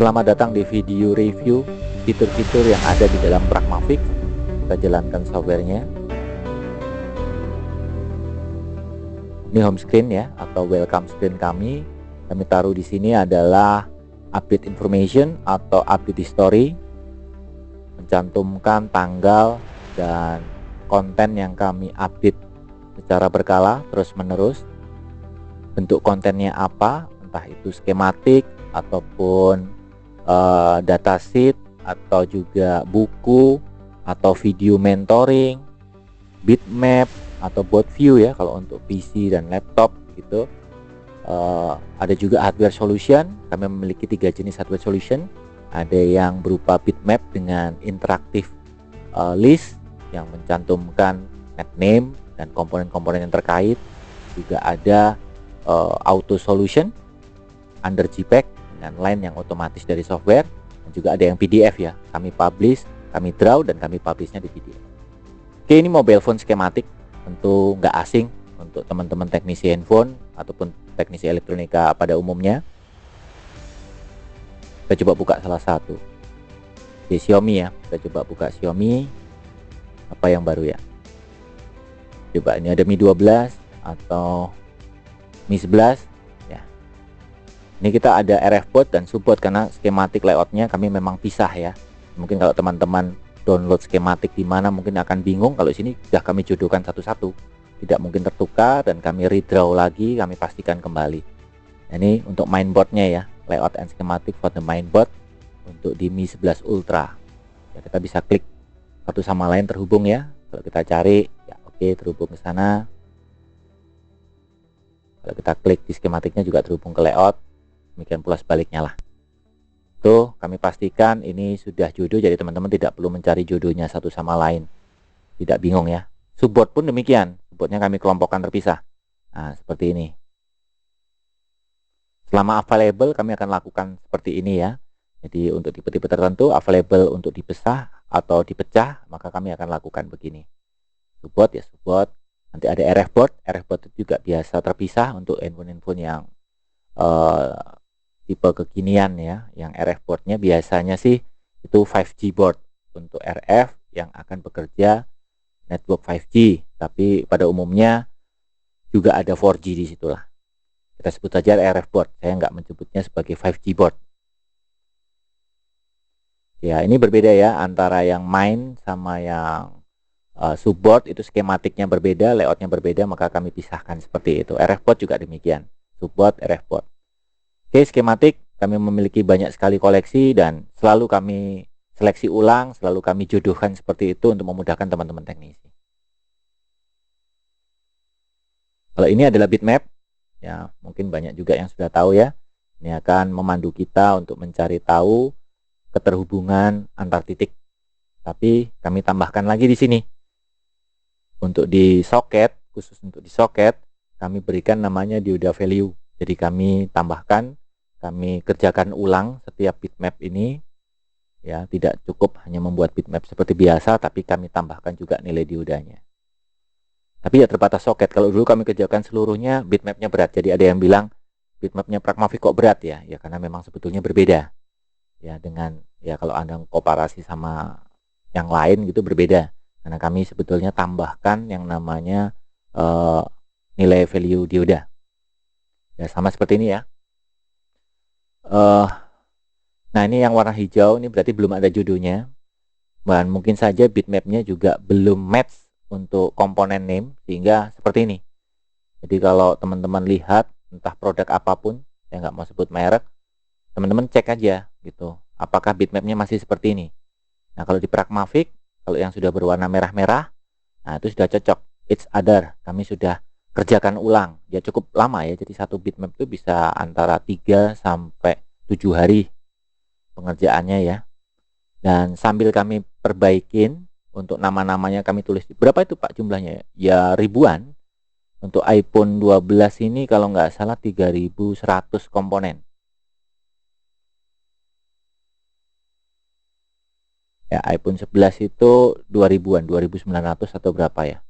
Selamat datang di video review fitur-fitur yang ada di dalam Pragmatic. Kita jalankan softwarenya. Ini home screen ya, atau welcome screen kami. Kami taruh di sini adalah update information atau update history, mencantumkan tanggal dan konten yang kami update secara berkala terus menerus. Bentuk kontennya apa, entah itu skematik ataupun datasheet atau juga buku atau video mentoring, bitmap atau board view ya kalau untuk PC dan laptop gitu. Ada juga hardware solution. Kami memiliki 3 jenis hardware solution. Ada yang berupa bitmap dengan interaktif list yang mencantumkan net name dan komponen-komponen yang terkait. Juga ada auto solution under JPEG dengan line yang otomatis dari software, dan juga ada yang PDF ya, kami publish, kami draw, dan kami publishnya di PDF. Oke, ini mobile phone skematik, tentu nggak asing untuk teman-teman teknisi handphone ataupun teknisi elektronika pada umumnya. Kita coba buka salah satu di Xiaomi ya, kita coba buka Xiaomi, apa yang baru ya. Coba ini ada Mi 12 atau Mi 11 ya. Ini kita ada RF board dan subboard karena skematik layoutnya kami memang pisah ya. Mungkin kalau teman-teman download skematik di mana mungkin akan bingung, kalau sini sudah kami jodohkan satu-satu, tidak mungkin tertukar, dan kami redraw lagi, kami pastikan kembali. Nah, ini untuk mainboardnya ya, layout and schematic for the mainboard untuk di Mi 11 Ultra ya. Kita bisa klik satu sama lain terhubung ya. Kalau kita cari ya, oke, terhubung ke sana. Kalau kita klik di skematiknya juga terhubung ke layout, demikian pula sebaliknya lah. Tuh, kami pastikan ini sudah jodoh, jadi teman-teman tidak perlu mencari jodohnya satu sama lain, tidak bingung ya. Subboard pun demikian, subboardnya kami kelompokkan terpisah. Nah, seperti ini. Selama available kami akan lakukan seperti ini ya. Jadi untuk tipe-tipe tertentu available untuk dipecah atau dipecah, maka kami akan lakukan begini. Subboard ya subboard. Nanti ada RF board. RF board itu juga biasa terpisah untuk handphone-handphone yang tipe kekinian ya. Yang RF boardnya biasanya sih itu 5G board untuk RF yang akan bekerja network 5G, tapi pada umumnya juga ada 4G di situlah. Kita sebut saja RF board, saya nggak menyebutnya sebagai 5G board. Ya, ini berbeda ya antara yang main sama yang subboard, itu skematiknya berbeda, layoutnya berbeda, maka kami pisahkan seperti itu. RF board juga demikian, subboard, RF board. Oke, skematik kami memiliki banyak sekali koleksi dan selalu kami seleksi ulang, selalu kami jodohkan seperti itu untuk memudahkan teman-teman teknisi. Kalau ini adalah bitmap, ya mungkin banyak juga yang sudah tahu ya. Ini akan memandu kita untuk mencari tahu keterhubungan antar titik. Tapi kami tambahkan lagi di sini. Untuk di soket, khusus untuk di soket, kami berikan namanya dioda value. Jadi kami tambahkan, kami kerjakan ulang setiap bitmap ini. Ya, tidak cukup hanya membuat bitmap seperti biasa, tapi kami tambahkan juga nilai diodanya. Tapi ya terbatas soket. Kalau dulu kami kerjakan seluruhnya, bitmapnya berat. Jadi ada yang bilang bitmapnya Pragmatic kok berat ya? Ya karena memang sebetulnya berbeda. Ya dengan ya kalau Anda komparasi sama yang lain gitu berbeda. Karena kami sebetulnya tambahkan yang namanya nilai value dioda. Ya sama seperti ini ya. Nah ini yang warna hijau ini berarti belum ada jodohnya. Dan mungkin saja bitmapnya juga belum match untuk komponen name, sehingga seperti ini. Jadi kalau teman-teman lihat entah produk apapun, saya nggak mau sebut merek, teman-teman cek aja gitu, apakah bitmapnya masih seperti ini. Nah kalau di Pragmatic, kalau yang sudah berwarna merah-merah, nah itu sudah cocok. It's other, kami sudah kerjakan ulang. Ya cukup lama ya, jadi satu bitmap itu bisa antara 3 sampai 7 hari pengerjaannya ya. Dan sambil kami perbaikin, untuk nama-namanya kami tulis. Berapa itu Pak jumlahnya? Ya ribuan. Untuk iPhone 12 ini kalau nggak salah 3100 komponen. Ya, iPhone 11 itu 2000-an, 2900 atau berapa ya.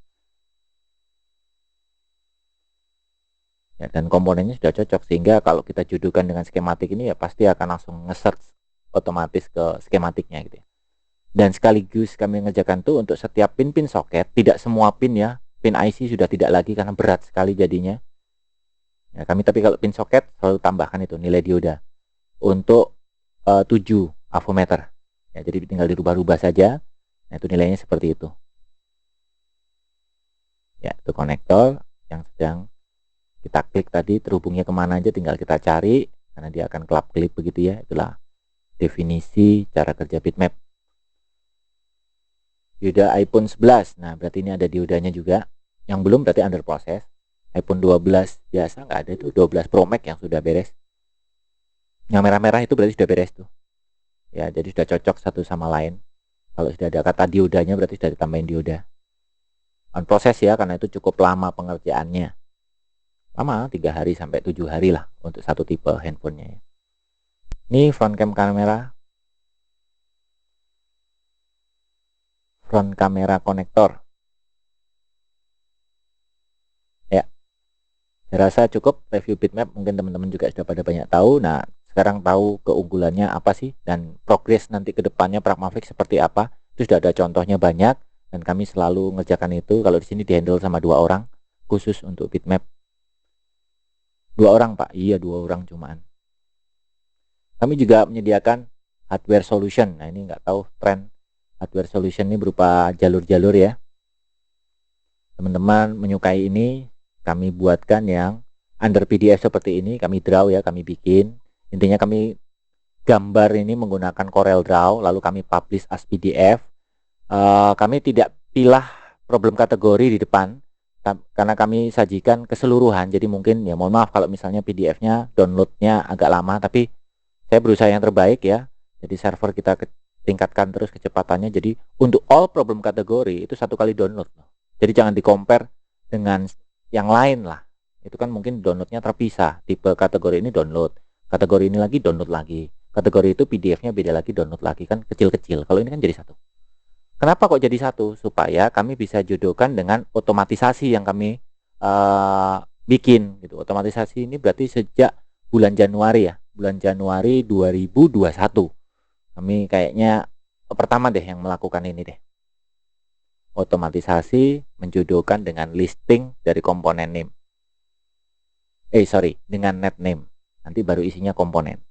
Ya, dan komponennya sudah cocok, sehingga kalau kita jodohkan dengan skematik ini ya pasti akan langsung nge-search otomatis ke skematiknya gitu ya. Dan sekaligus kami mengerjakan tuh untuk setiap pin soket, tidak semua pin ya, pin IC sudah tidak lagi karena berat sekali jadinya. Ya, kami tapi kalau pin soket selalu tambahkan itu nilai dioda untuk 7 avometer. Ya, jadi tinggal dirubah-rubah saja. Nah, itu nilainya seperti itu. Ya, itu konektor yang sedang kita klik tadi, terhubungnya kemana aja tinggal kita cari, karena dia akan kelap-kelip begitu ya. Itulah definisi cara kerja bitmap. Dioda iPhone 11, nah berarti ini ada diodanya juga. Yang belum berarti under proses. iPhone 12 biasa nggak ada, itu 12 Pro Max yang sudah beres. Yang merah-merah itu berarti sudah beres tuh. Ya, jadi sudah cocok satu sama lain. Kalau sudah ada kata diodanya berarti sudah ditambahin dioda. On proses ya, karena itu cukup lama pengerjaannya. Lama, 3 hari sampai 7 hari lah untuk satu tipe handphonenya ya. Ini front cam kamera. Front kamera konektor. Ya, saya rasa cukup review bitmap. Mungkin teman-teman juga sudah pada banyak tahu. Nah, sekarang tahu keunggulannya apa sih dan progres nanti ke depannya Pragmatic seperti apa. Itu sudah ada contohnya banyak dan kami selalu ngerjakan itu. Kalau di sini dihandle sama 2 orang khusus untuk bitmap. 2 orang, Pak. Iya, 2 orang cuman. Kami juga menyediakan hardware solution. Nah, ini nggak tahu tren hardware solution ini berupa jalur-jalur ya. Teman-teman menyukai ini, kami buatkan yang under PDF seperti ini, kami draw ya, kami bikin. Intinya kami gambar ini menggunakan Corel Draw, lalu kami publish as PDF. Kami tidak pilah problem kategori di depan, karena kami sajikan keseluruhan. Jadi mungkin ya mohon maaf kalau misalnya PDF-nya downloadnya agak lama, tapi saya berusaha yang terbaik ya. Jadi server kita tingkatkan terus kecepatannya. Jadi untuk all problem kategori itu 1 kali download. Jadi jangan di-compare dengan yang lain lah. Itu kan mungkin downloadnya terpisah. Tipe kategori ini download, kategori ini lagi download lagi. Kategori itu PDF-nya beda lagi, download lagi, kan kecil-kecil. Kalau ini kan jadi satu. Kenapa kok jadi satu? Supaya kami bisa jodohkan dengan otomatisasi yang kami bikin gitu. Otomatisasi ini berarti sejak bulan Januari ya. Bulan Januari 2021. Kami kayaknya pertama deh yang melakukan ini deh. Otomatisasi menjodohkan dengan listing dari komponen name. Dengan net name. Nanti baru isinya komponen.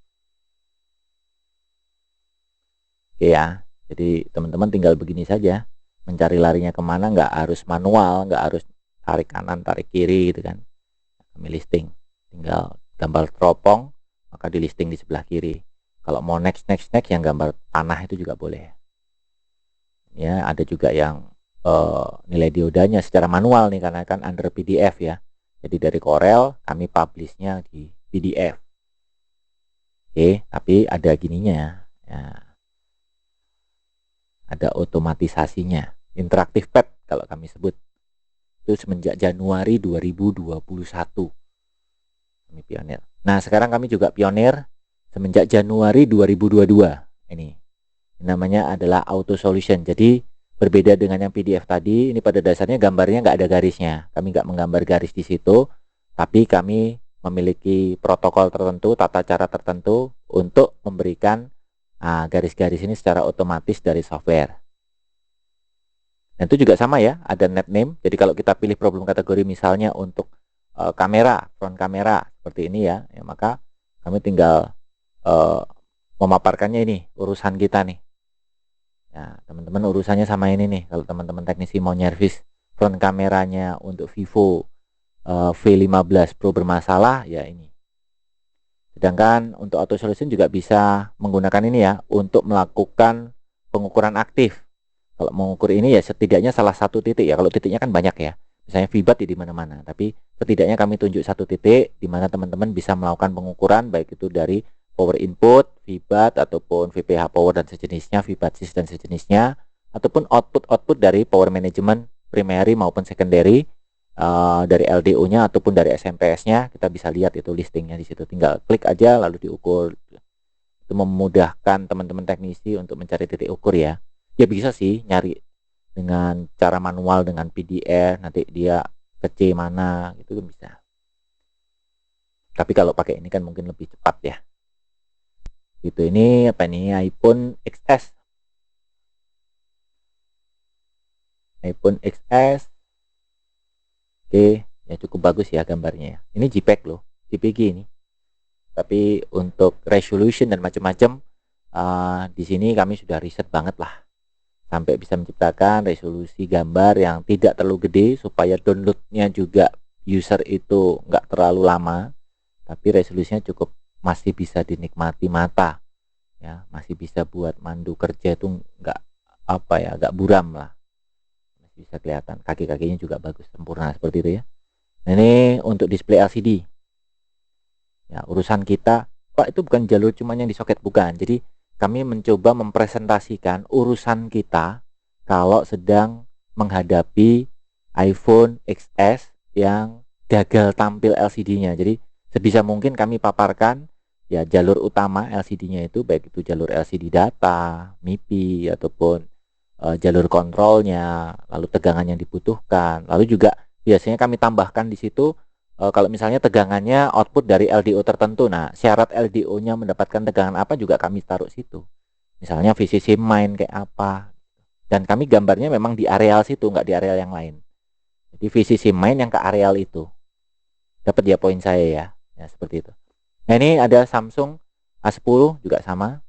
Oke ya. Jadi teman-teman tinggal begini saja, mencari larinya kemana, nggak harus manual, nggak harus tarik kanan, tarik kiri gitu kan. Kami listing, tinggal gambar teropong, maka di listing di sebelah kiri. Kalau mau next yang gambar tanah itu juga boleh. Ya, ada juga yang nilai diodanya secara manual nih, karena kan under PDF ya. Jadi dari Corel kami publishnya di PDF. Oke, tapi ada gininya ya. Ada otomatisasinya, interaktif pad kalau kami sebut. Itu semenjak Januari 2021 kami pionir. Nah, sekarang kami juga pionir semenjak Januari 2022. Ini namanya adalah auto solution. Jadi berbeda dengan yang PDF tadi, ini pada dasarnya gambarnya nggak ada garisnya. Kami nggak menggambar garis di situ, tapi kami memiliki protokol tertentu, tata cara tertentu untuk memberikan garis-garis ini secara otomatis dari software. Dan itu juga sama ya, ada net name. Jadi kalau kita pilih problem kategori misalnya untuk kamera, front kamera seperti ini ya, maka kami tinggal memaparkannya ini urusan kita nih. Ya, teman-teman urusannya sama ini nih. Kalau teman-teman teknisi mau nyervis front kameranya untuk Vivo V15 Pro bermasalah, ya ini. Sedangkan untuk auto solution juga bisa menggunakan ini ya untuk melakukan pengukuran aktif. Kalau mengukur ini ya setidaknya salah satu titik ya. Kalau titiknya kan banyak ya. Misalnya VBAT ya di mana-mana. Tapi setidaknya kami tunjuk satu titik di mana teman-teman bisa melakukan pengukuran baik itu dari power input, VBAT ataupun VPH power dan sejenisnya, VBAT-SYS dan sejenisnya, ataupun output dari power management primary maupun secondary. Dari LDO-nya ataupun dari SMPS-nya kita bisa lihat itu listingnya di situ. Tinggal klik aja lalu diukur. Itu memudahkan teman-teman teknisi untuk mencari titik ukur ya. Ya bisa sih nyari dengan cara manual dengan PDF, nanti dia ke C mana gitu kan bisa. Tapi kalau pakai ini kan mungkin lebih cepat ya. Gitu. Ini apa nih? iPhone XS. iPhone XS. Oke, ya cukup bagus ya gambarnya ya. Ini JPEG loh, JPG ini. Tapi untuk resolution dan macam-macam, di sini kami sudah riset banget lah, sampai bisa menciptakan resolusi gambar yang tidak terlalu gede supaya downloadnya juga user itu nggak terlalu lama, tapi resolusinya cukup masih bisa dinikmati mata, ya masih bisa buat mandu kerja itu nggak apa ya, nggak buram lah, masih bisa kelihatan kaki-kakinya juga bagus sempurna seperti itu ya. Nah, ini untuk display LCD. Ya, urusan kita, Pak, itu bukan jalur cuma yang disoket, bukan. Jadi kami mencoba mempresentasikan urusan kita kalau sedang menghadapi iPhone XS yang gagal tampil LCD-nya. Jadi sebisa mungkin kami paparkan ya jalur utama LCD-nya itu, baik itu jalur LCD data, MIPI ataupun jalur kontrolnya, lalu tegangan yang dibutuhkan. Lalu juga biasanya kami tambahkan di situ kalau misalnya tegangannya output dari LDO tertentu, nah syarat LDO-nya mendapatkan tegangan apa juga kami taruh situ. Misalnya VCC main kayak apa. Dan kami gambarnya memang di areal situ, nggak di areal yang lain. Jadi VCC main yang ke areal itu. Dapat ya poin saya ya. Ya seperti itu. Nah ini ada Samsung A10 juga sama.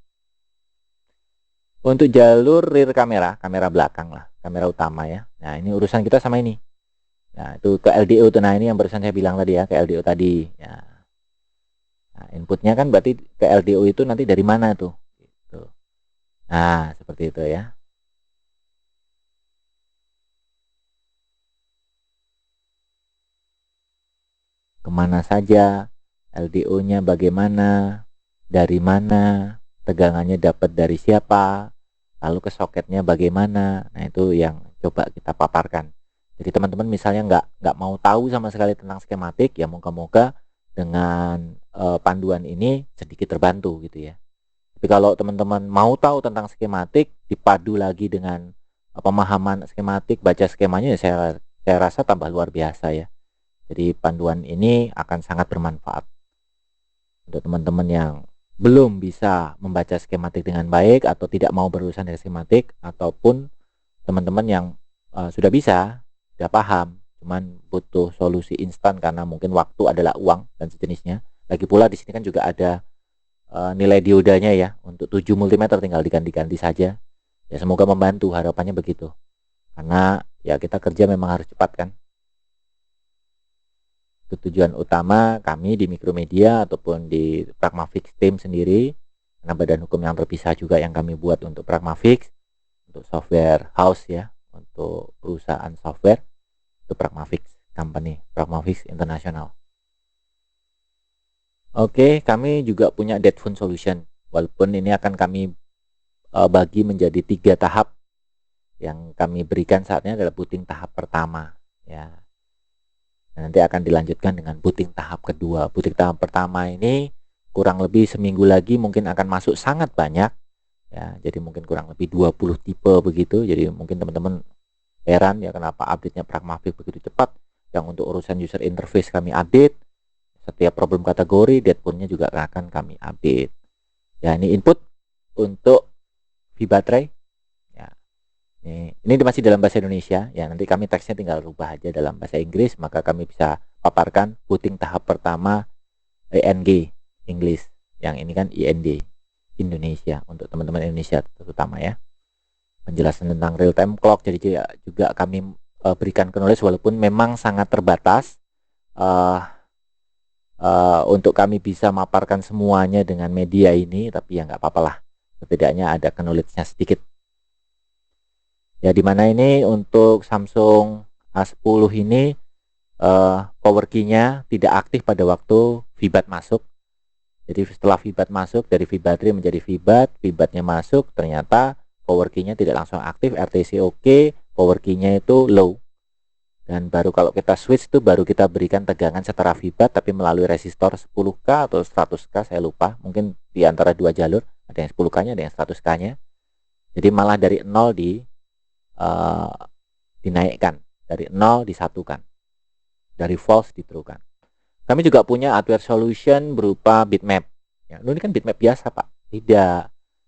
Untuk jalur rear kamera, kamera belakang lah, kamera utama ya. Nah ini urusan kita sama ini. Nah, itu ke LDO tuh. Nah, ini yang barusan saya bilang tadi ya, ke LDO tadi. Ya. Nah, inputnya kan berarti ke LDO itu nanti dari mana tuh? Gitu. Nah, seperti itu ya. Kemana saja, LDO-nya bagaimana, dari mana, tegangannya dapat dari siapa, lalu ke soketnya bagaimana. Nah, itu yang coba kita paparkan. Jadi teman-teman misalnya nggak mau tahu sama sekali tentang skematik, ya moga-moga dengan panduan ini sedikit terbantu gitu ya. Tapi kalau teman-teman mau tahu tentang skematik, dipadu lagi dengan pemahaman skematik, baca skemanya, ya saya rasa tambah luar biasa ya. Jadi panduan ini akan sangat bermanfaat untuk teman-teman yang belum bisa membaca skematik dengan baik atau tidak mau berurusan dengan skematik, ataupun teman-teman yang sudah bisa, sudah paham, cuman butuh solusi instan karena mungkin waktu adalah uang dan sejenisnya. Lagi pula di sini kan juga ada nilai diodanya ya, untuk 7 mm tinggal diganti-ganti saja. Ya semoga membantu, harapannya begitu. Karena ya kita kerja memang harus cepat kan. Itu tujuan utama kami di Mikromedia ataupun di Pragmafix Team sendiri, karena badan hukum yang terpisah juga yang kami buat untuk Pragmafix, untuk software house ya, untuk perusahaan software, itu Pragmafix Company, Pragmafix International. Oke, kami juga punya dead phone solution, walaupun ini akan kami bagi menjadi 3 tahap. Yang kami berikan saatnya adalah booting tahap pertama ya. Nanti akan dilanjutkan dengan booting tahap kedua. Booting tahap pertama ini kurang lebih seminggu lagi mungkin akan masuk sangat banyak ya, jadi mungkin kurang lebih 20 tipe begitu. Jadi mungkin teman-teman heran ya kenapa update-nya Pragmafix begitu cepat. Yang untuk urusan user interface kami update, setiap problem kategori deadpoint-nya juga akan kami update ya. Ini input untuk V-baterai ya. Ini masih dalam bahasa Indonesia ya, nanti kami teksnya tinggal rubah aja dalam bahasa Inggris, maka kami bisa paparkan booting tahap pertama ENG English, yang ini kan IND Indonesia, untuk teman-teman Indonesia terutama ya. Penjelasan tentang real time clock jadi juga kami berikan ke knowledge, walaupun memang sangat terbatas untuk kami bisa maparkan semuanya dengan media ini, tapi ya nggak apa-apa lah, setidaknya ada knowledge-nya sedikit ya. Dimana ini untuk Samsung A10 ini power key-nya tidak aktif pada waktu VBAT masuk. Jadi setelah VBAT masuk, dari V-baterai menjadi VBAT-nya masuk, ternyata power key-nya tidak langsung aktif, RTC oke, power key-nya itu low. Dan baru kalau kita switch itu baru kita berikan tegangan setara VBAT, tapi melalui resistor 10K atau 100K, saya lupa. Mungkin di antara 2 jalur, ada yang 10K-nya, ada yang 100K-nya. Jadi malah dari 0 dinaikkan, dari 0 disatukan, dari false di true kan. Kami juga punya hardware solution berupa bitmap ya. Ini kan bitmap biasa Pak, Tidak.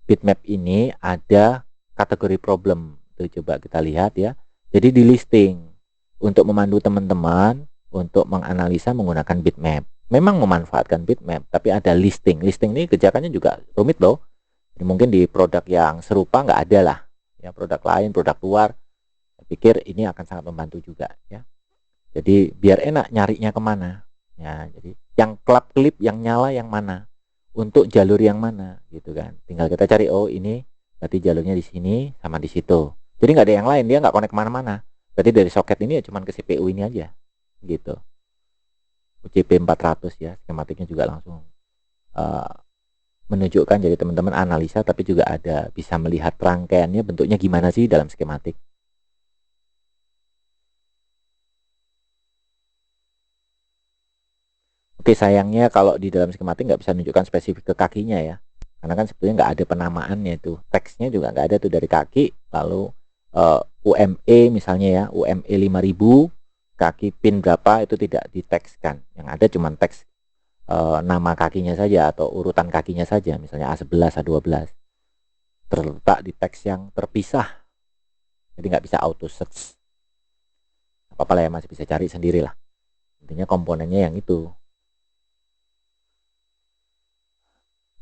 Bitmap ini ada kategori problem. Tuh, coba kita lihat ya. Jadi di listing untuk memandu teman-teman untuk menganalisa menggunakan bitmap. Memang memanfaatkan bitmap, tapi ada listing. Listing ini kerjakannya juga rumit loh. Jadi mungkin di produk yang serupa nggak ada lah. Ya, produk lain, produk luar. Saya pikir ini akan sangat membantu juga ya. Jadi biar enak nyarinya kemana. Ya, jadi yang klip yang nyala yang mana, untuk jalur yang mana gitu kan. Tinggal kita cari, oh ini berarti jalurnya di sini sama di situ. Jadi nggak ada yang lain, dia nggak connect kemana-mana. Berarti dari soket ini ya cuman ke CPU ini aja gitu. UCP 400 ya, skematiknya juga langsung uh, menunjukkan, jadi teman-teman analisa tapi juga ada bisa melihat rangkaiannya bentuknya gimana sih dalam skematik. Oke, sayangnya kalau di dalam skematik nggak bisa menunjukkan spesifik ke kakinya ya, karena kan sebetulnya nggak ada penamaannya itu, teksnya juga nggak ada tuh dari kaki. Lalu UME misalnya ya, UME 5000 kaki pin berapa itu tidak ditekskan, yang ada cuma teks nama kakinya saja atau urutan kakinya saja, misalnya A11 A12 terletak di teks yang terpisah, jadi nggak bisa auto search. Apa-apa lah ya, masih bisa cari sendiri lah, intinya komponennya yang itu.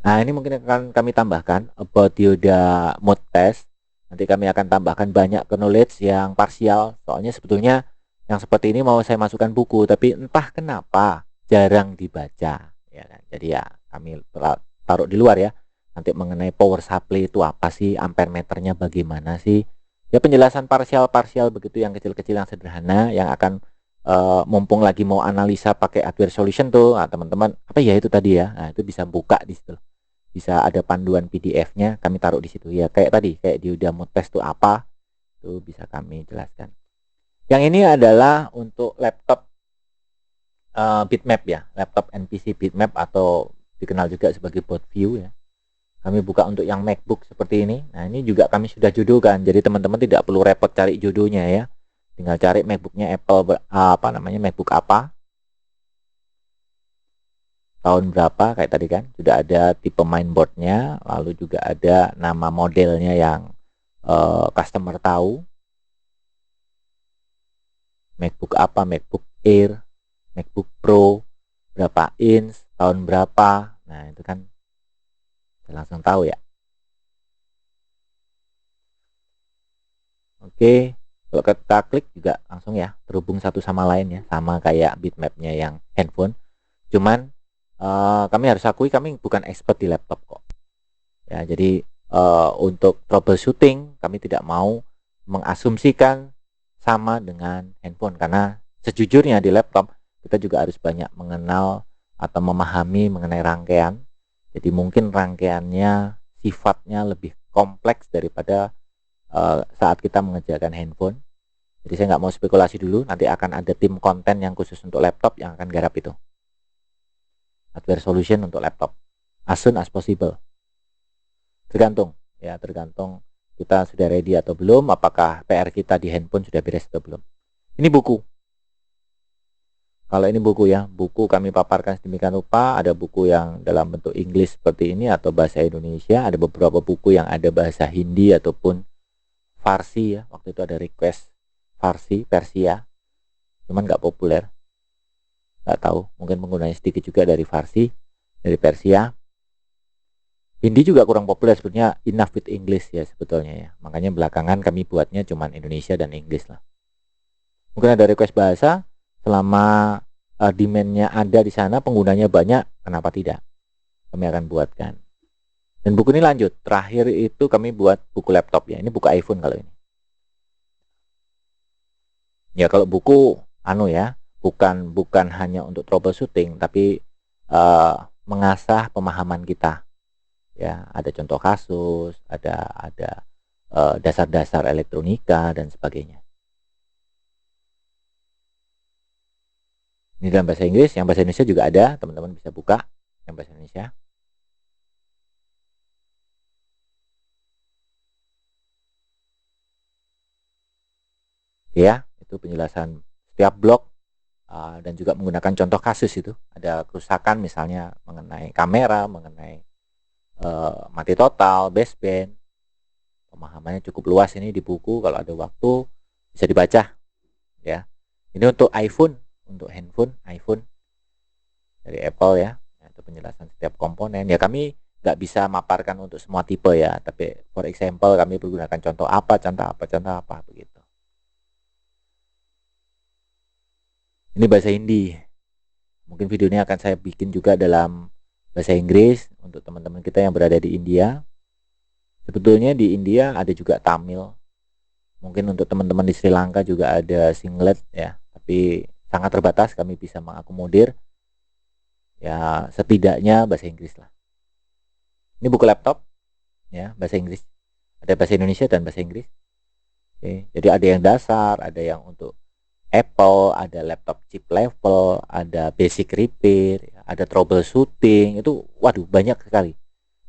Nah, ini mungkin akan kami tambahkan about Yoda mode test. Nanti kami akan tambahkan banyak knowledge yang parsial. Soalnya sebetulnya yang seperti ini mau saya masukkan buku, tapi entah kenapa jarang dibaca. Ya kan? Jadi ya kami taruh di luar ya. Nanti mengenai power supply itu apa sih, ampere meternya bagaimana sih. Ya penjelasan parsial-parsial begitu yang kecil-kecil yang sederhana yang akan mumpung lagi mau analisa pakai hardware solution tuh, nah, teman-teman apa ya itu tadi ya. Nah, itu bisa buka di situ. Bisa ada panduan PDF-nya, kami taruh di situ ya. Kayak tadi, kayak di udah mau tes itu apa, itu bisa kami jelaskan. Yang ini adalah untuk laptop bitmap ya, laptop NPC bitmap atau dikenal juga sebagai board view ya. Kami buka untuk yang MacBook seperti ini. Nah, ini juga kami sudah jodohkan. Jadi teman-teman tidak perlu repot cari jodohnya ya. Tinggal cari MacBooknya Apple apa namanya, MacBook apa, tahun berapa, kayak tadi kan sudah ada tipe mainboardnya, lalu juga ada nama modelnya yang customer tahu, MacBook apa, MacBook Air, MacBook Pro, berapa inch, tahun berapa. Nah itu kan langsung tahu ya. Oke, kalau kita klik juga langsung ya terhubung satu sama lain ya, sama kayak bitmapnya yang handphone. Cuman kami harus akui kami bukan expert di laptop kok ya. Jadi untuk troubleshooting kami tidak mau mengasumsikan sama dengan handphone, karena sejujurnya di laptop kita juga harus banyak mengenal atau memahami mengenai rangkaian. Jadi mungkin rangkaiannya sifatnya lebih kompleks daripada saat kita mengerjakan handphone. Jadi saya nggak mau spekulasi dulu, nanti akan ada tim konten yang khusus untuk laptop yang akan garap itu. Hardware solution untuk laptop as soon as possible. Tergantung ya, tergantung kita sudah ready atau belum, apakah PR kita di handphone sudah beres atau belum. Ini buku. Kalau ini buku ya, buku kami paparkan sedemikian rupa. Ada buku yang dalam bentuk Inggris seperti ini atau bahasa Indonesia. Ada beberapa buku yang ada bahasa Hindi ataupun Farsi ya. Waktu itu ada request Farsi, Persia, cuman nggak populer. Nggak tahu, mungkin penggunanya sedikit juga dari Farsi, dari Persia. Hindi juga kurang populer sebetulnya, enough with English ya sebetulnya ya. Makanya belakangan kami buatnya cuman Indonesia dan Inggris lah. Mungkin ada request bahasa, selama demand-nya ada di sana, penggunanya banyak, kenapa tidak? Kami akan buatkan. Dan buku ini lanjut. Terakhir itu kami buat buku laptop ya. Ini buku iPhone kalau ini. Ya kalau buku ya, bukan hanya untuk troubleshooting, tapi mengasah pemahaman kita. Ya, ada contoh kasus, ada dasar-dasar elektronika dan sebagainya. Ini dalam bahasa Inggris, yang bahasa Indonesia juga ada, teman-teman bisa buka yang bahasa Indonesia. Ya, itu penjelasan setiap blok dan juga menggunakan contoh kasus itu. Ada kerusakan misalnya mengenai kamera, mengenai mati total, baseband. Pemahamannya cukup luas ini di buku, kalau ada waktu bisa dibaca ya. Ini untuk iPhone, untuk handphone iPhone dari Apple ya. Itu penjelasan setiap komponen. Ya kami nggak bisa maparkan untuk semua tipe ya, tapi for example kami menggunakan contoh apa begitu. Ini bahasa Hindi. Mungkin video ini akan saya bikin juga dalam bahasa Inggris untuk teman-teman kita yang berada di India. Sebetulnya di India ada juga Tamil. Mungkin untuk teman-teman di Sri Lanka juga ada Singlet ya, tapi sangat terbatas kami bisa mengakomodir ya setidaknya bahasa Inggris lah. Ini buku laptop ya, bahasa Inggris. Ada bahasa Indonesia dan bahasa Inggris. Oke, jadi ada yang dasar, ada yang untuk Apple, ada laptop chip level, ada basic repair, ada troubleshooting, itu waduh banyak sekali.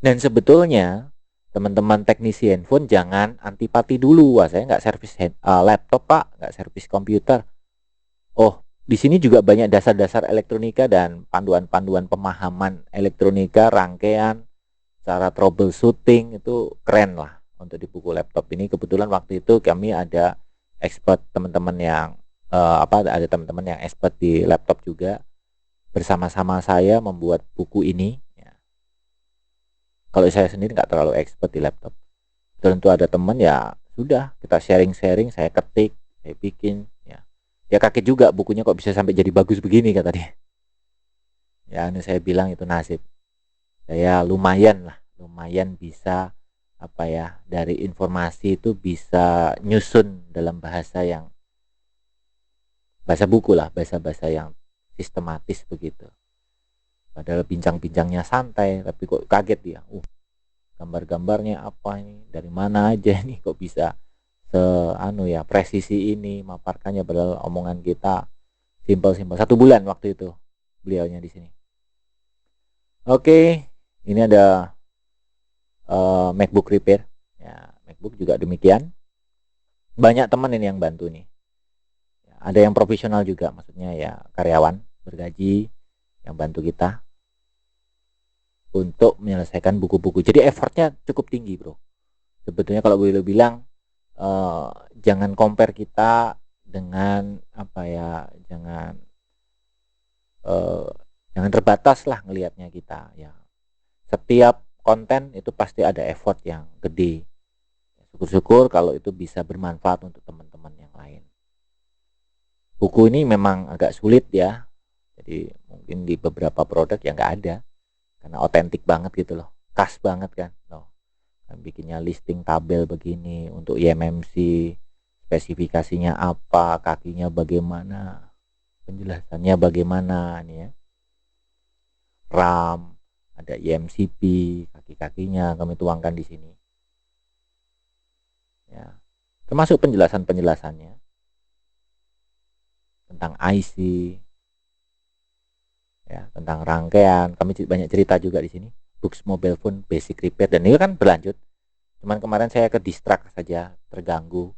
Dan sebetulnya teman-teman teknisi handphone jangan antipati dulu. Wah, saya nggak servis laptop pak, nggak servis komputer. Oh, di sini juga banyak dasar-dasar elektronika dan panduan-panduan pemahaman elektronika, rangkaian, cara troubleshooting, itu keren lah untuk di buku laptop ini. Kebetulan waktu itu kami ada expert teman-teman yang ada teman-teman yang expert di laptop juga, bersama-sama saya membuat buku ini ya. Kalau saya sendiri nggak terlalu expert di laptop, tentu ada teman ya sudah kita sharing-sharing, saya ketik, saya bikin ya. Ya kaget juga bukunya kok bisa sampai jadi bagus begini kata dia. Ya ini saya bilang itu nasib. Saya lumayan bisa apa ya, dari informasi itu bisa nyusun dalam bahasa yang bahasa buku lah, bahasa-bahasa yang sistematis begitu. Padahal bincang-bincangnya santai, tapi kok kaget dia. Gambar-gambarnya apa ini? Dari mana aja ini kok bisa presisi ini maparkannya, padahal omongan kita simpel-simpel. 1 bulan waktu itu beliaunya di sini. Oke, ini ada MacBook repair. Ya, MacBook juga demikian. Banyak teman ini yang bantu nih. Ada yang profesional juga, maksudnya ya karyawan bergaji yang bantu kita untuk menyelesaikan buku-buku. Jadi effortnya cukup tinggi bro. Sebetulnya kalau boleh bilang jangan compare kita dengan jangan terbatas lah ngelihatnya kita ya. Setiap konten itu pasti ada effort yang gede. Syukur-syukur kalau itu bisa bermanfaat untuk teman-teman yang lain. Buku ini memang agak sulit ya, jadi mungkin di beberapa produk yang nggak ada, karena otentik banget gitu loh, khas banget kan. Bikinnya listing tabel begini untuk IMMC, spesifikasinya apa, kakinya bagaimana, penjelasannya bagaimana nih ya. RAM, ada IMCP, kaki-kakinya kami tuangkan di sini. Ya, termasuk penjelasannya tentang IC, ya, tentang rangkaian. Kami banyak cerita juga di sini. Books mobile phone basic repair, dan ini kan berlanjut. Cuman kemarin saya ke distract saja, terganggu.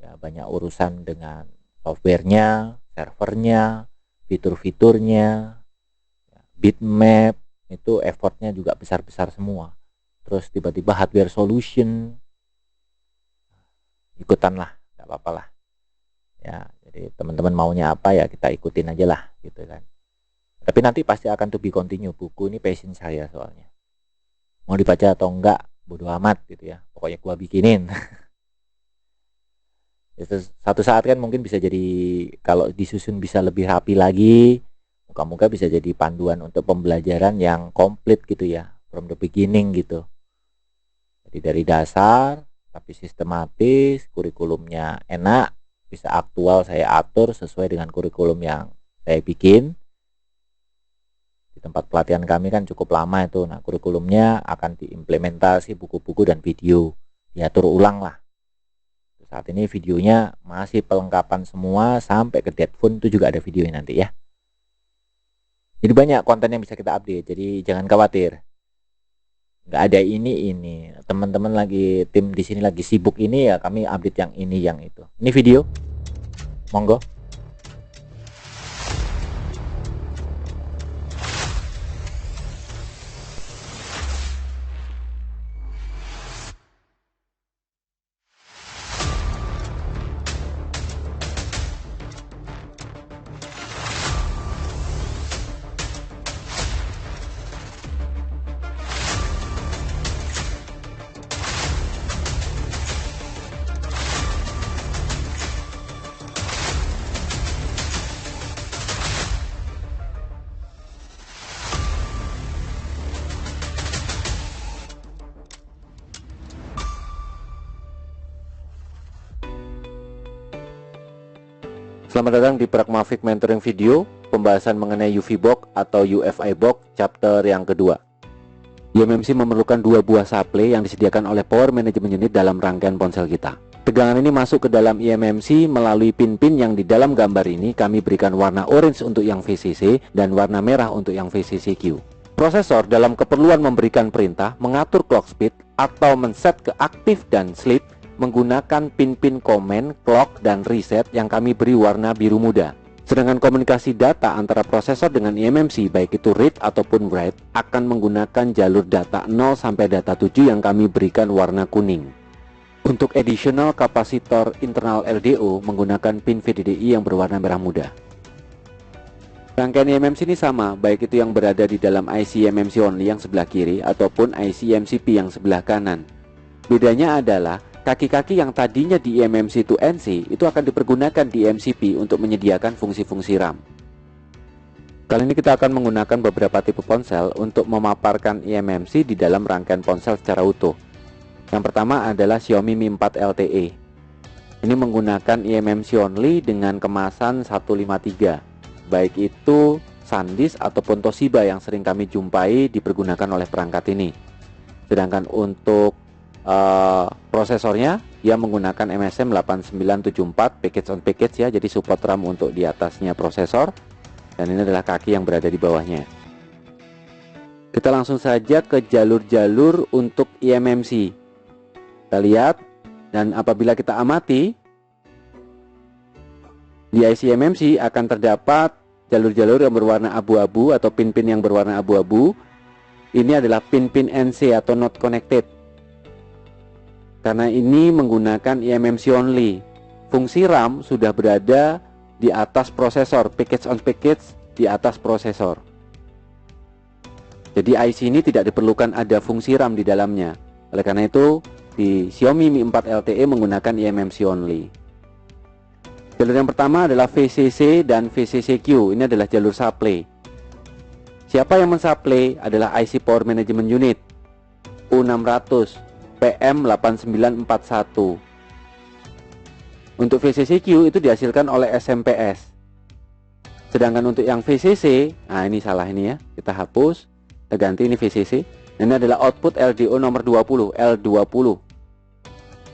Ya, banyak urusan dengan softwarenya, servernya, fitur-fiturnya, bitmap, itu effortnya juga besar-besar semua. Terus tiba-tiba hardware solution, ikutan lah, nggak apa-apa lah. Ya, jadi teman-teman maunya apa ya kita ikutin aja lah gitu kan. Tapi nanti pasti akan to be continue. Buku ini passion saya soalnya. Mau dibaca atau enggak bodo amat gitu ya. Pokoknya gua bikinin. Itu satu saat kan mungkin bisa jadi, kalau disusun bisa lebih rapi lagi. Moga-moga bisa jadi panduan untuk pembelajaran yang komplit gitu ya. From the beginning gitu. Jadi dari dasar tapi sistematis, kurikulumnya enak, bisa aktual, saya atur sesuai dengan kurikulum yang saya bikin. Di tempat pelatihan kami kan cukup lama itu. Nah, kurikulumnya akan diimplementasi buku-buku dan video, diatur ulang lah. Saat ini videonya masih pelengkapan semua sampai ke deadphone, itu juga ada videonya nanti ya. Jadi banyak konten yang bisa kita update, jadi jangan khawatir. Nggak ada ini teman-teman lagi, tim di sini lagi sibuk ini ya, kami update yang ini yang itu. Ini video, monggo. Selamat datang di Pragmatic Mentoring Video, pembahasan mengenai UV box atau UFI box chapter yang kedua. eMMC memerlukan dua buah supply yang disediakan oleh Power Management Unit dalam rangkaian ponsel kita. Tegangan ini masuk ke dalam eMMC melalui pin-pin yang di dalam gambar ini kami berikan warna orange untuk yang VCC dan warna merah untuk yang VCCQ. Prosesor dalam keperluan memberikan perintah, mengatur clock speed, atau men-set ke aktif dan sleep menggunakan pin-pin command, clock, dan reset yang kami beri warna biru muda. Sedangkan komunikasi data antara prosesor dengan eMMC, baik itu read ataupun write, akan menggunakan jalur data 0 sampai data 7 yang kami berikan warna kuning. Untuk additional kapasitor internal LDO menggunakan pin VDDI yang berwarna merah muda. Rangkaian eMMC ini sama, baik itu yang berada di dalam IC eMMC only yang sebelah kiri ataupun IC MCP yang sebelah kanan. Bedanya adalah kaki-kaki yang tadinya di eMMC to NC itu akan dipergunakan di MCP untuk menyediakan fungsi-fungsi RAM. Kali ini kita akan menggunakan beberapa tipe ponsel untuk memaparkan eMMC di dalam rangkaian ponsel secara utuh. Yang pertama adalah Xiaomi Mi 4 LTE. Ini menggunakan eMMC only dengan kemasan 153, baik itu SanDisk ataupun Toshiba yang sering kami jumpai dipergunakan oleh perangkat ini. Sedangkan untuk prosesornya ia menggunakan MSM 8974 package on package ya, jadi support RAM untuk di atasnya prosesor, dan ini adalah kaki yang berada di bawahnya. Kita langsung saja ke jalur-jalur untuk eMMC. Kita lihat, dan apabila kita amati di IC eMMC akan terdapat jalur-jalur yang berwarna abu-abu atau pin-pin yang berwarna abu-abu. Ini adalah pin-pin NC atau not connected. Karena ini menggunakan eMMC only. Fungsi RAM sudah berada di atas prosesor, package on package di atas prosesor. Jadi IC ini tidak diperlukan ada fungsi RAM di dalamnya. Oleh karena itu, di Xiaomi Mi 4 LTE menggunakan eMMC only. Jalur yang pertama adalah VCC dan VCCQ. Ini adalah jalur supply. Siapa yang mensupply adalah IC Power Management Unit U600 PM8941. Untuk VCCQ itu dihasilkan oleh SMPS. Sedangkan untuk yang VCC, nah ini salah ini ya, kita hapus, kita ganti ini VCC. Ini adalah output LDO nomor 20, L20.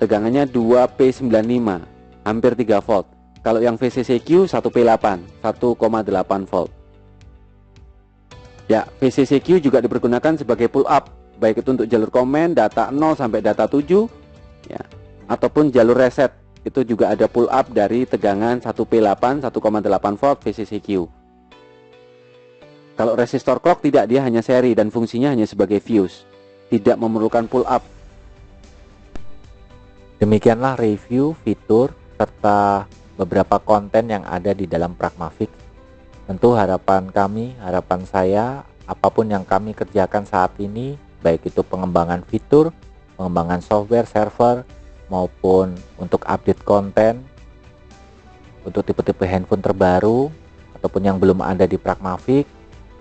Tegangannya 2P95, hampir 3 volt. Kalau yang VCCQ 1P8, 1,8 volt. Ya, VCCQ juga dipergunakan sebagai pull up, baik itu untuk jalur komen data 0 sampai data 7 ya, ataupun jalur reset. Itu juga ada pull up dari tegangan 1P8 1,8 volt VCCQ. Kalau resistor clock tidak, dia hanya seri dan fungsinya hanya sebagai fuse, tidak memerlukan pull up. Demikianlah review fitur serta beberapa konten yang ada di dalam Pragmatic. Tentu harapan kami, harapan saya, apapun yang kami kerjakan saat ini, baik itu pengembangan fitur, pengembangan software, server, maupun untuk update konten, untuk tipe-tipe handphone terbaru, ataupun yang belum ada di Pragmatic,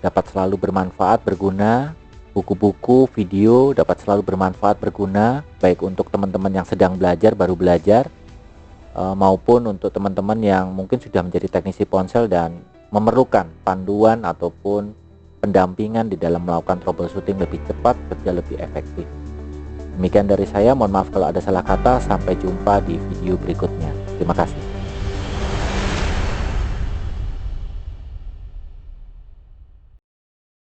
dapat selalu bermanfaat, berguna. Buku-buku, video dapat selalu bermanfaat, berguna, baik untuk teman-teman yang sedang belajar, baru belajar, maupun untuk teman-teman yang mungkin sudah menjadi teknisi ponsel dan memerlukan panduan ataupun pendampingan di dalam melakukan troubleshooting lebih cepat, kerja lebih efektif. Demikian dari saya, mohon maaf kalau ada salah kata. Sampai jumpa di video berikutnya. Terima kasih.